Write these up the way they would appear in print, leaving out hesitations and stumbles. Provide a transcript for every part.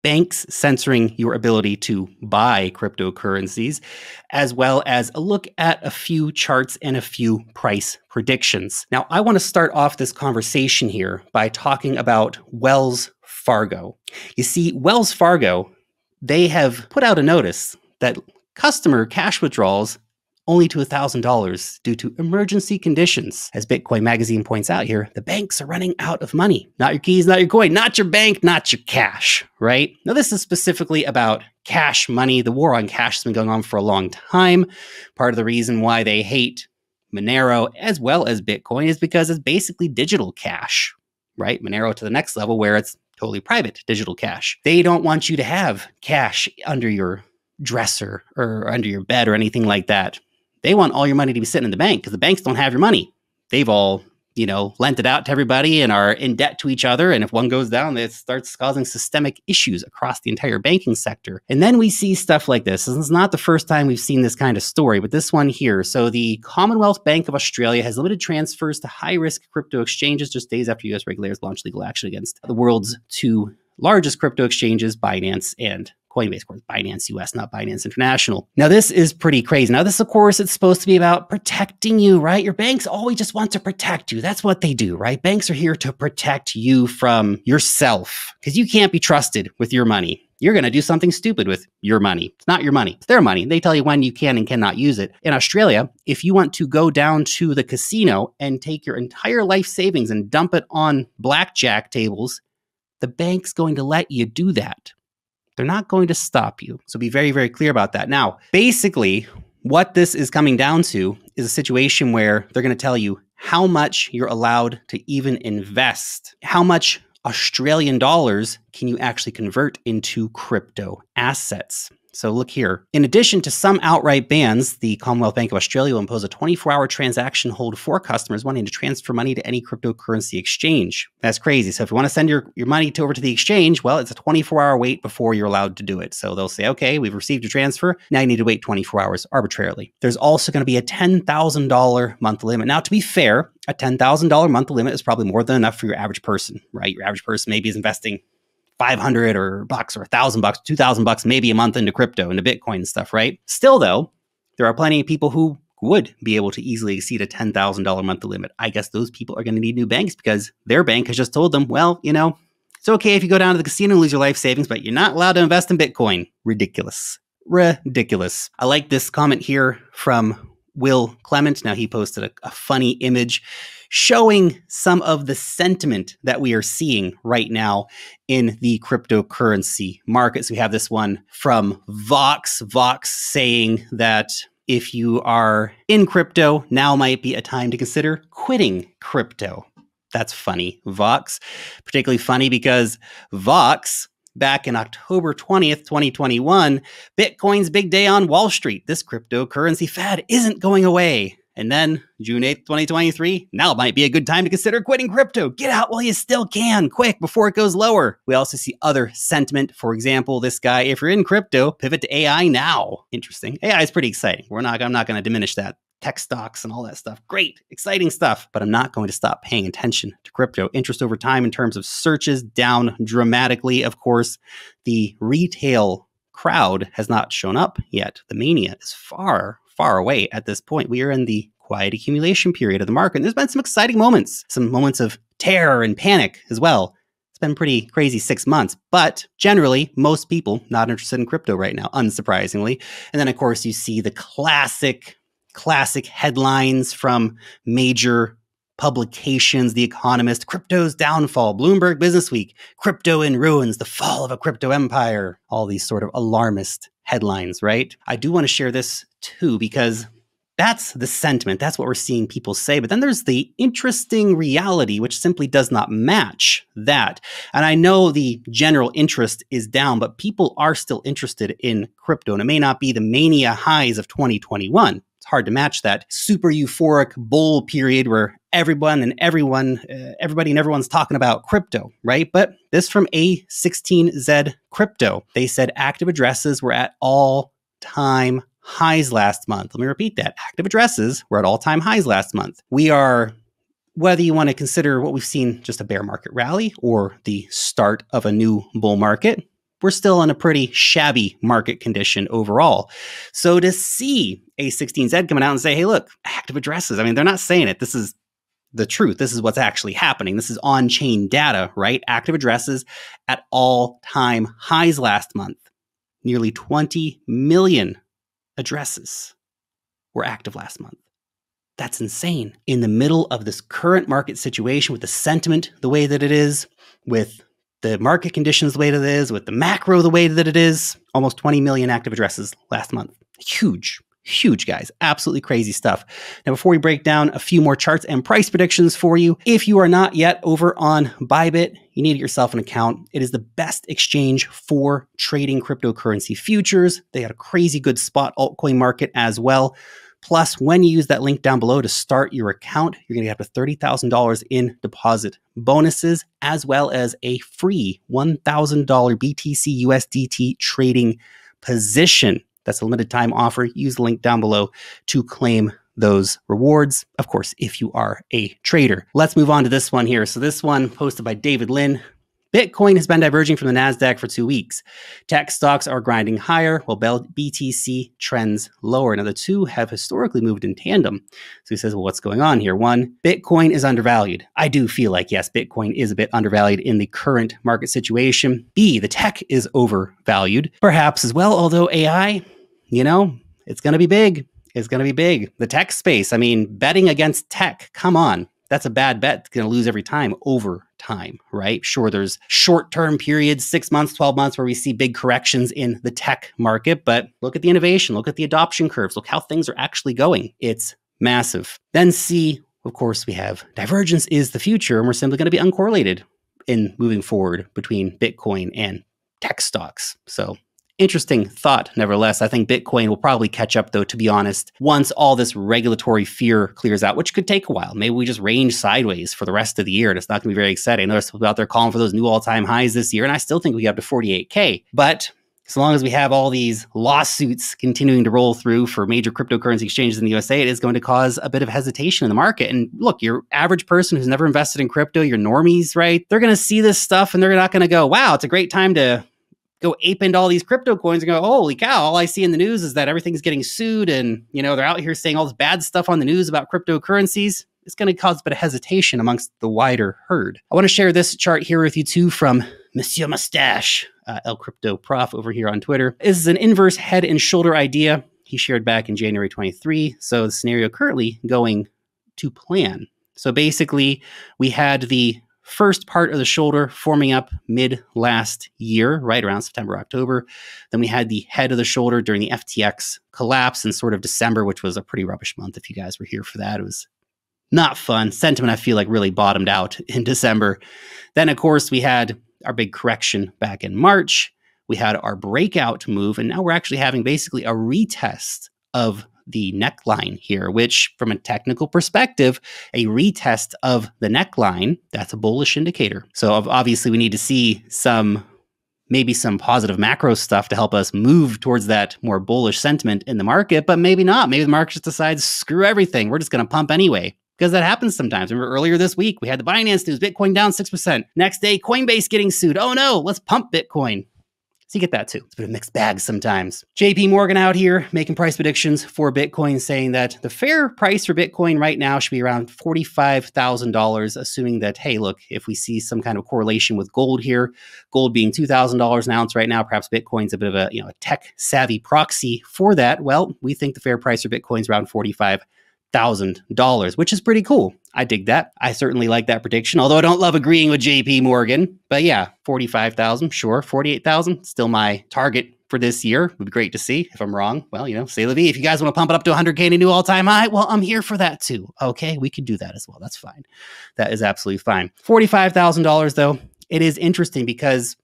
banks censoring your ability to buy cryptocurrencies, as well as a look at a few charts and a few price predictions. Now, I want to start off this conversation here by talking about Wells Fargo. You see, Wells Fargo, they have put out a notice that customer cash withdrawals only to $1,000 due to emergency conditions. As Bitcoin Magazine points out here, the banks are running out of money. Not your keys, not your coin, not your bank, not your cash, right? Now, this is specifically about cash money. The war on cash has been going on for a long time. Part of the reason why they hate Monero as well as Bitcoin is because it's basically digital cash, right? Monero to the next level where it's totally private digital cash. They don't want you to have cash under your dresser or under your bed or anything like that. They want all your money to be sitting in the bank because the banks don't have your money. They've all, lent it out to everybody and are in debt to each other. And if one goes down, it starts causing systemic issues across the entire banking sector. And then we see stuff like this. This is not the first time we've seen this kind of story, but this one here. So the Commonwealth Bank of Australia has limited transfers to high-risk crypto exchanges just days after U.S. regulators launched legal action against the world's two largest crypto exchanges, BINANCE and Coinbase. Of course, Binance US, not Binance International. Now, this is pretty crazy. Now, this, of course, it's supposed to be about protecting you, right? Your banks always just want to protect you. That's what they do, right? Banks are here to protect you from yourself because you can't be trusted with your money. You're going to do something stupid with your money. It's not your money. It's their money. They tell you when you can and cannot use it. In Australia, if you want to go down to the casino and take your entire life savings and dump it on blackjack tables, the bank's going to let you do that. They're not going to stop you. So be very, very clear about that. Now, basically, what this is coming down to is a situation where they're going to tell you how much you're allowed to even invest. How much Australian dollars can you actually convert into crypto assets? So look here. In addition to some outright bans, the Commonwealth Bank of Australia will impose a 24-hour transaction hold for customers wanting to transfer money to any cryptocurrency exchange. That's crazy. So if you want to send your money over to the exchange, well, it's a 24-hour wait before you're allowed to do it. So they'll say, okay, we've received your transfer. Now you need to wait 24 hours arbitrarily. There's also going to be a $10,000 monthly limit. Now, to be fair, a $10,000 monthly limit is probably more than enough for your average person, right? Your average person maybe is investing $500 or bucks or $1,000, $2,000 maybe a month into crypto, into Bitcoin and stuff, right? Still, though, there are plenty of people who would be able to easily exceed a $10,000 monthly limit. I guess those people are going to need new banks because their bank has just told them, well, it's okay if you go down to the casino and lose your life savings, but you're not allowed to invest in Bitcoin. Ridiculous. Ridiculous. I like this comment here from Will Clement. Now, he posted a funny image showing some of the sentiment that we are seeing right now in the cryptocurrency markets. We have this one from Vox saying that if you are in crypto, now might be a time to consider quitting crypto. That's funny, Vox. Particularly funny because Vox, back in October 20th, 2021, Bitcoin's big day on Wall Street. This cryptocurrency fad isn't going away. And then June 8th, 2023, now might be a good time to consider quitting crypto. Get out while you still can, quick, before it goes lower. We also see other sentiment. For example, this guy, if you're in crypto, pivot to AI now. Interesting. AI is pretty exciting. I'm not going to diminish that. Tech stocks and all that stuff. Great, exciting stuff. But I'm not going to stop paying attention to crypto. Interest over time in terms of searches down dramatically. Of course, the retail crowd has not shown up yet. The mania is far away at this point. We are in the quiet accumulation period of the market. And there's been some exciting moments, some moments of terror and panic as well. It's been pretty crazy 6 months, but generally, most people not interested in crypto right now, unsurprisingly. And then, of course, you see the classic headlines from major publications, The Economist, crypto's downfall, Bloomberg Businessweek, crypto in ruins, the fall of a crypto empire, all these sort of alarmist headlines, right? I do want to share this too, because that's the sentiment. That's what we're seeing people say. But then there's the interesting reality, which simply does not match that. And I know the general interest is down, but people are still interested in crypto. And it may not be the mania highs of 2021. It's hard to match that super euphoric bull period where everybody and everyone's talking about crypto, right? But this from A16Z Crypto. They said active addresses were at all-time highs last month. Let me repeat that. Active addresses were at all-time highs last month. We are, whether you want to consider what we've seen just a bear market rally or the start of a new bull market, we're still in a pretty shabby market condition overall. So to see A16Z coming out and say, hey, look, active addresses, I mean, they're not saying it. This is the truth. This is what's actually happening. This is on-chain data, right? Active addresses at all-time highs last month. Nearly 20 million addresses were active last month. That's insane. In the middle of this current market situation, with the sentiment the way that it is, with the market conditions the way that it is, with the macro the way that it is, almost 20 million active addresses last month. Huge, huge, guys. Absolutely crazy stuff. Now, before we break down a few more charts and price predictions for you, if you are not yet over on BYBIT, you need to get yourself an account. It is the best exchange for trading cryptocurrency futures. They got a crazy good spot altcoin market as well. Plus, when you use that link down below to start your account, you're going to get up to $30,000 in deposit bonuses, as well as a free $1,000 BTC USDT trading position. That's a limited time offer. Use the link down below to claim those rewards, of course, if you are a trader. Let's move on to this one here. So this one posted by David Lin. Bitcoin has been diverging from the NASDAQ for 2 weeks. Tech stocks are grinding higher while BTC trends lower. Now, the two have historically moved in tandem. So he says, well, what's going on here? One, Bitcoin is undervalued. I do feel like, yes, Bitcoin is a bit undervalued in the current market situation. B, the tech is overvalued, perhaps as well, although AI, it's going to be big. It's going to be big. The tech space, I mean, betting against tech, come on. That's a bad bet. It's going to lose every time over time, right? Sure, there's short-term periods, 6 months, 12 months, where we see big corrections in the tech market, but look at the innovation, look at the adoption curves, look how things are actually going. It's massive. Then C, of course, we have divergence is the future, and we're simply going to be uncorrelated in moving forward between Bitcoin and tech stocks. So interesting thought, nevertheless. I think Bitcoin will probably catch up, though, to be honest, once all this regulatory fear clears out, which could take a while. Maybe we just range sideways for the rest of the year, and it's not going to be very exciting. I know there's people out there calling for those new all-time highs this year, and I still think we get up to 48K. But as long as we have all these lawsuits continuing to roll through for major cryptocurrency exchanges in the USA, it is going to cause a bit of hesitation in the market. And look, your average person who's never invested in crypto, your normies, right? They're going to see this stuff, and they're not going to go, wow, it's a great time to go ape into all these crypto coins and go, holy cow, all I see in the news is that everything's getting sued and, they're out here saying all this bad stuff on the news about cryptocurrencies. It's going to cause a bit of hesitation amongst the wider herd. I want to share this chart here with you too from Monsieur Mustache, El Crypto Prof over here on Twitter. This is an inverse head and shoulder idea he shared back in January 23. So the scenario currently going to plan. So basically we had the first part of the shoulder forming up mid last year, right around September, October. Then we had the head of the shoulder during the FTX collapse in sort of December, which was a pretty rubbish month. If you guys were here for that, it was not fun. Sentiment, I feel like, really bottomed out in December. Then, of course, we had our big correction back in March. We had our breakout move, and now we're actually having basically a retest of the neckline here, which from a technical perspective, a retest of the neckline, that's a bullish indicator. So obviously we need to see maybe some positive macro stuff to help us move towards that more bullish sentiment in the market, but maybe not. Maybe the market just decides, screw everything. We're just going to pump anyway. Because that happens sometimes. Remember earlier this week, we had the Binance news, Bitcoin down 6%. Next day, Coinbase getting sued. Oh no, let's pump Bitcoin. So you get that too. It's a bit of a mixed bag sometimes. JP Morgan out here making price predictions for Bitcoin, saying that the fair price for Bitcoin right now should be around $45,000, assuming that, hey, look, if we see some kind of correlation with gold here, gold being $2,000 an ounce right now, perhaps Bitcoin's a bit of a tech savvy proxy for that. Well, we think the fair price for Bitcoin is around $45,000, which is pretty cool. I dig that. I certainly like that prediction, although I don't love agreeing with JP Morgan. But yeah, 45,000, sure. 48,000, still my target for this year. Would be great to see. If I'm wrong, well, say la vie. If you guys want to pump it up to 100K and a new all-time high, well, I'm here for that too. Okay, we could do that as well. That's fine. That is absolutely fine. $45,000 though, it is interesting because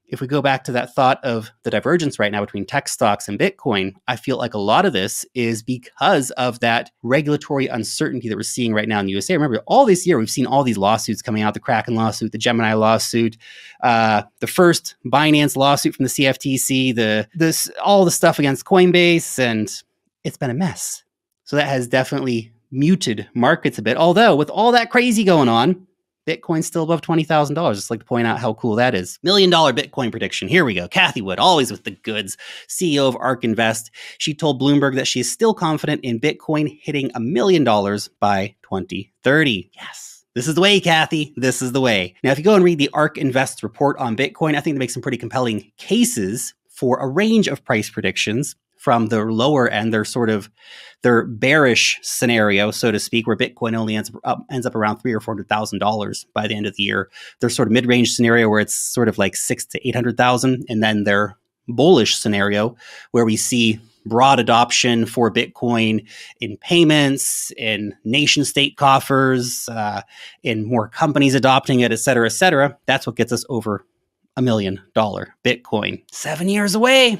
if we go back to that thought of the divergence right now between tech stocks and Bitcoin, I feel like a lot of this is because of that regulatory uncertainty that we're seeing right now in the USA. Remember, all this year, we've seen all these lawsuits coming out, the Kraken lawsuit, the Gemini lawsuit, the first Binance lawsuit from the CFTC, all the stuff against Coinbase, and it's been a mess. So that has definitely muted markets a bit. Although with all that crazy going on, Bitcoin's still above $20,000. Just like to point out how cool that is. $1 million Bitcoin prediction. Here we go. Kathy Wood, always with the goods, CEO of ARK Invest. She told Bloomberg that she is still confident in Bitcoin hitting $1 million by 2030. Yes. This is the way, Kathy. This is the way. Now, if you go and read the ARK Invest report on Bitcoin, I think they make some pretty compelling cases for a range of price predictions from the lower end, their bearish scenario, so to speak, where Bitcoin only ends up around $300,000 or $400,000 by the end of the year. Their sort of mid-range scenario where it's sort of like $600,000 to $800,000, and then their bullish scenario where we see broad adoption for Bitcoin in payments, in nation state coffers, in more companies adopting it, et cetera, et cetera. That's what gets us over $1 million Bitcoin. 7 years away.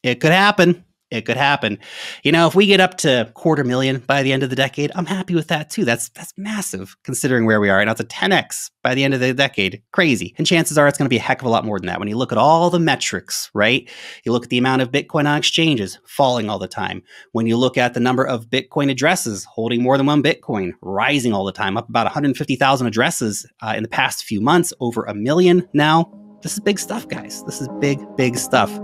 It could happen. It could happen. You know, if we get up to $250,000 by the end of the decade, I'm happy with that too. That's massive considering where we are. And that's a 10x by the end of the decade. Crazy. And chances are it's going to be a heck of a lot more than that. When you look at all the metrics, right? You look at the amount of Bitcoin on exchanges falling all the time. When you look at the number of Bitcoin addresses holding more than one Bitcoin, rising all the time, up about 150,000 addresses in the past few months, over 1 million now. This is big stuff, guys. This is big, big stuff.